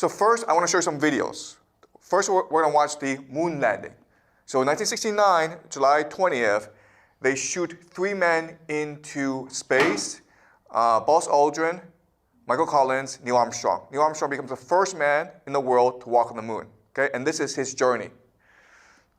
So first, I want to show you some videos. First, we're going to watch the moon landing. So in 1969, July 20th, they shoot 3 men into space, Buzz Aldrin, Michael Collins, Neil Armstrong. Neil Armstrong becomes the first man in the world to walk on the moon. Okay? And this is his journey.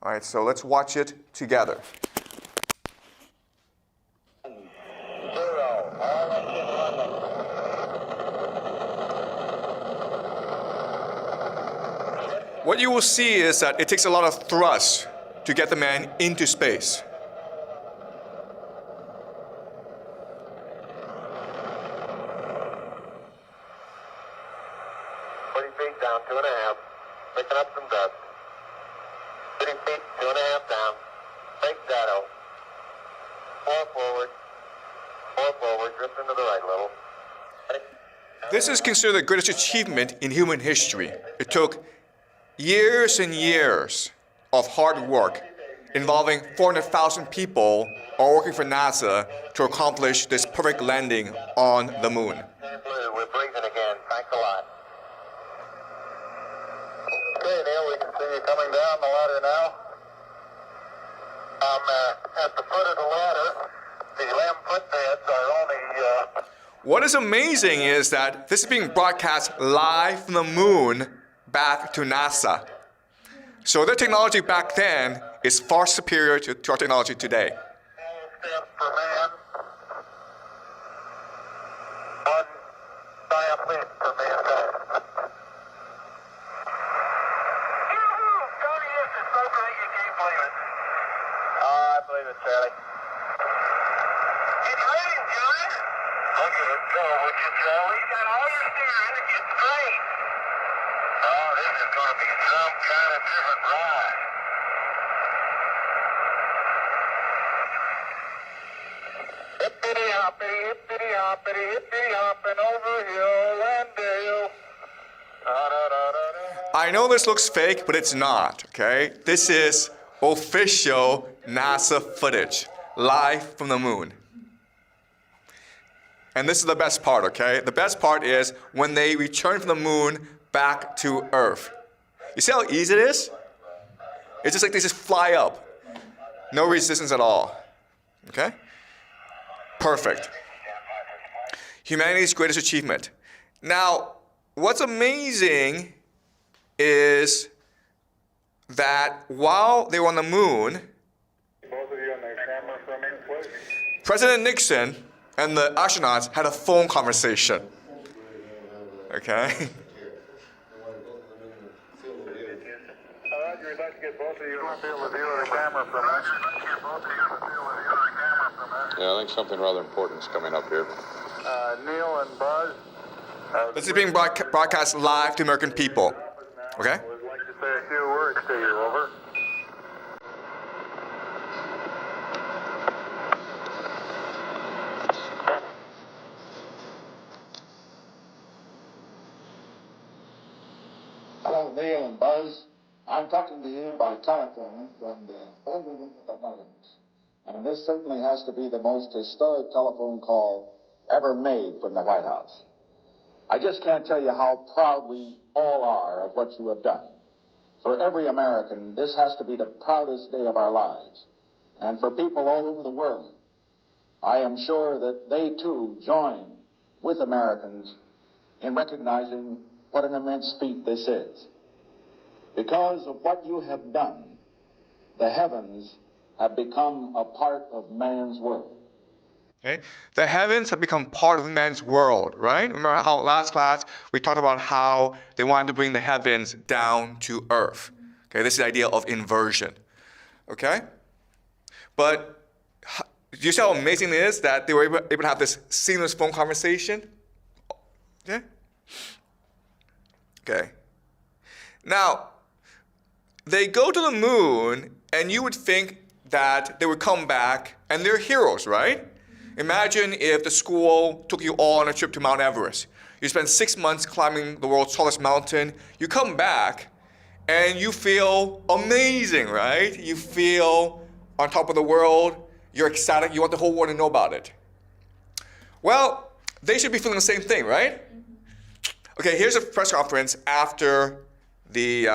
All right, so let's watch it together. What you will see is that it takes a lot of thrust to get the man into space. 40 feet down, 2.5. Picking up some dust. 30 feet, 2.5 down. Fake shadow. 4 forward. 4 forward. Drift into the right a little. This is considered the greatest achievement in human history. It took years and years of hard work involving 400,000 people all working for NASA to accomplish this perfect landing on the moon. We're breathing again. Thanks a lot. Okay, Neil, we can see you coming down the ladder now. I'm at the foot of the ladder. The 11-foot beds are only... What is amazing is that this is being broadcast live from the moon back to NASA. So their technology back then is far superior to our technology today. 12 steps per man. 1 giant leap per mankind. Tony, this is so great you can't believe it. I believe it, Charlie. It's raining, Johnny. Look at it go, would you, Charlie? You got all your steering to get straight. Oh, this is going to be some kind of different ride. Hippity hoppity, hippity hoppity, hippity hopping over hill and dale. I know this looks fake, but it's not, okay? This is official NASA footage, live from the moon. And this is the best part, okay? The best part is when they return from the moon back to Earth. You see how easy it is? It's just like they just fly up. No resistance at all, okay? Perfect. Humanity's greatest achievement. Now, what's amazing is that while they were on the moon, Both of you on the camera for me, please. President Nixon and the astronauts had a phone conversation. Okay? Roger, I'd like to get both of you on the field of view of the camera for me. Yeah, I think something rather important is coming up here. Neil and Buzz. This is being broadcast live to American people. Okay? I would like to say a few words to you, over. Hello, Neil and Buzz. I'm talking to you by telephone from the President of the Netherlands. And this certainly has to be the most historic telephone call ever made from the White House. I just can't tell you how proud we all are of what you have done. For every American, this has to be the proudest day of our lives. And for people all over the world, I am sure that they too join with Americans in recognizing what an immense feat this is. Because of what you have done, the heavens have become a part of man's world. Okay? The heavens have become part of man's world, right? Remember how last class we talked about how they wanted to bring the heavens down to earth. Okay, this is the idea of inversion. Okay? But do you see how amazing it is that they were able to have this seamless phone conversation? Yeah? Okay. Now, they go to the moon, and you would think that they would come back, and they're heroes, right? Imagine if the school took you all on a trip to Mount Everest. You spend 6 months climbing the world's tallest mountain. You come back, and you feel amazing, right? You feel on top of the world. You're ecstatic. You want the whole world to know about it. Well, they should be feeling the same thing, right? Okay, here's a press conference after the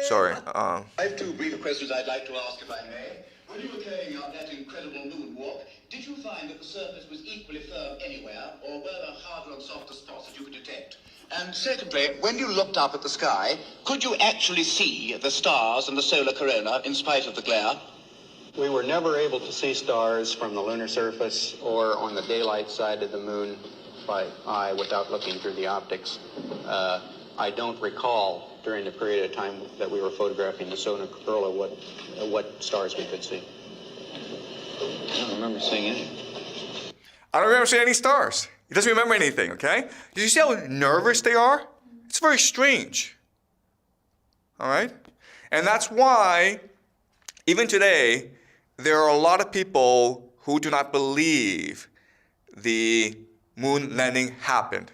sorry. I have two brief questions I'd like to ask, if I may. When you were carrying out that incredible moonwalk, did you find that the surface was equally firm anywhere, or were there harder and softer spots that you could detect? And secondly, when you looked up at the sky, could you actually see the stars and the solar corona in spite of the glare? We were never able to see stars from the lunar surface or on the daylight side of the moon by eye without looking through the optics. I don't recall during the period of time that we were photographing the solar corona what stars we could see. I don't remember seeing any. I don't remember seeing any stars. He doesn't remember anything, okay? Did you see how nervous they are? It's very strange. All right? And that's why, even today, there are a lot of people who do not believe the moon landing happened.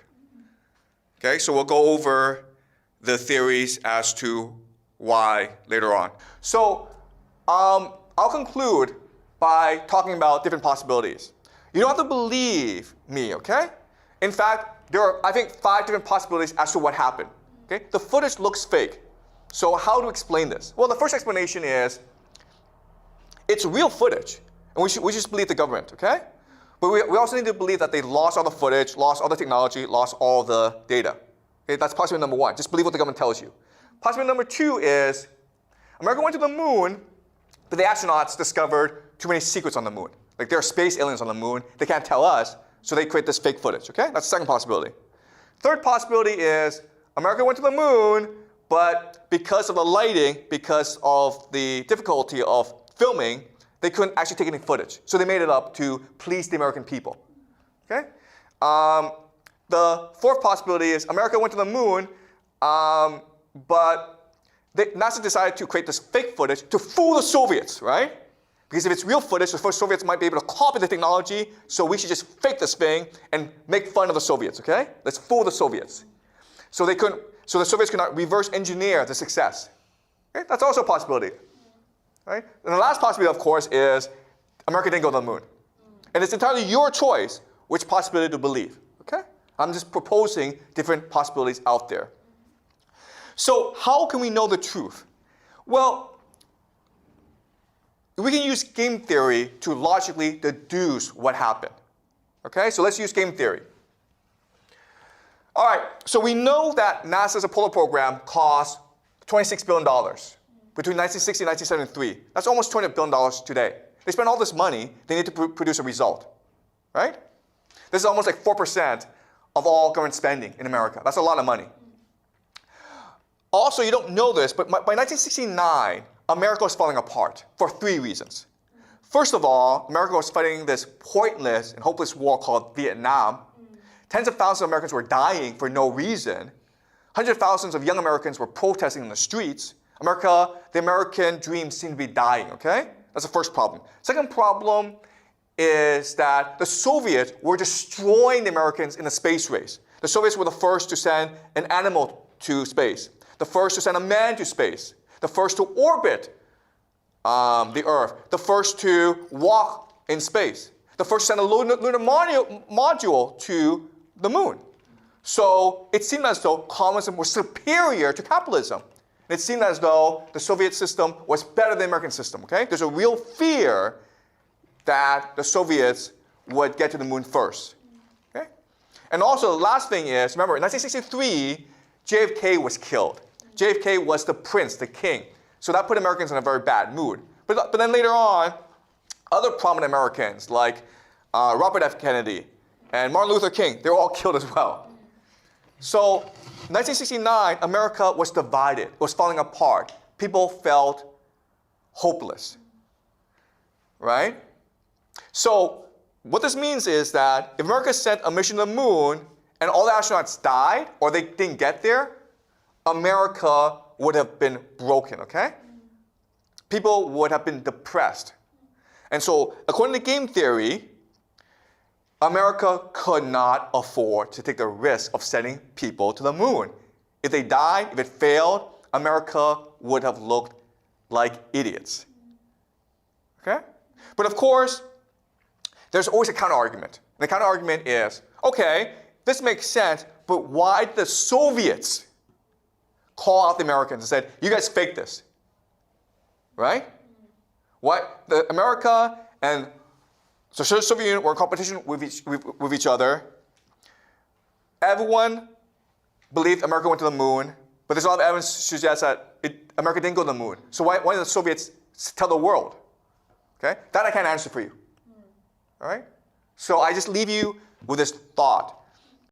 Okay, so we'll go over the theories as to why later on. So I'll conclude by talking about different possibilities. You don't have to believe me, okay? In fact, there are, I think, 5 different possibilities as to what happened. Okay? The footage looks fake. So how to explain this? Well, the first explanation is it's real footage, and we just believe the government, okay? But we also need to believe that they lost all the footage, lost all the technology, lost all the data. Okay? That's possibility number 1. Just believe what the government tells you. Possibility number 2 is America went to the moon, but the astronauts discovered too many secrets on the moon. Like there are space aliens on the moon. They can't tell us, so they create this fake footage. Okay? That's the second possibility. Third possibility is America went to the moon, but because of the lighting, because of the difficulty of filming, they couldn't actually take any footage. So they made it up to please the American people. Okay? The fourth possibility is America went to the moon, but NASA decided to create this fake footage to fool the Soviets, right? Because if it's real footage, the first Soviets might be able to copy the technology, so we should just fake this thing and make fun of the Soviets, okay? Let's fool the Soviets. So the Soviets could not reverse engineer the success. Okay? That's also a possibility. Right? And the last possibility, of course, is America didn't go to the moon. And it's entirely your choice which possibility to believe. Okay? I'm just proposing different possibilities out there. So how can we know the truth? Well, we can use game theory to logically deduce what happened. Okay? So let's use game theory. All right, so we know that NASA's Apollo program cost $26 billion between 1960 and 1973. That's almost $20 billion today. They spent all this money, they need to produce a result, right? This is almost like 4% of all government spending in America. That's a lot of money. Also, you don't know this, but by 1969, America was falling apart for 3 reasons. First of all, America was fighting this pointless and hopeless war called Vietnam. Tens of thousands of Americans were dying for no reason. Hundreds of thousands of young Americans were protesting in the streets. The American dream seemed to be dying, okay? That's the first problem. Second problem is that the Soviets were destroying the Americans in the space race. The Soviets were the first to send an animal to space, the first to send a man to space, the first to orbit the Earth, the first to walk in space, the first to send a lunar module to the moon. So it seemed as though communism was superior to capitalism. It seemed as though the Soviet system was better than the American system, okay? There's a real fear that the Soviets would get to the moon first, okay? And also the last thing is, remember, in 1963, JFK was killed. JFK was the prince, the king. So that put Americans in a very bad mood. But then later on, other prominent Americans like Robert F. Kennedy and Martin Luther King, they were all killed as well. So 1969, America was divided. It was falling apart. People felt hopeless, right? So what this means is that if America sent a mission to the moon and all the astronauts died or they didn't get there, America would have been broken, okay? People would have been depressed. And so according to game theory, America could not afford to take the risk of sending people to the moon. If they died, if it failed, America would have looked like idiots. Okay? But of course, there's always a counter-argument. And the counter-argument is, okay, this makes sense, but why did the Soviets call out the Americans and said, you guys faked this? Right? What? America and the Soviet Union were in competition with each other. Everyone believed America went to the moon, but there's a lot of evidence to suggest that America didn't go to the moon. So why did the Soviets tell the world? Okay? That I can't answer for you. All right? So I just leave you with this thought.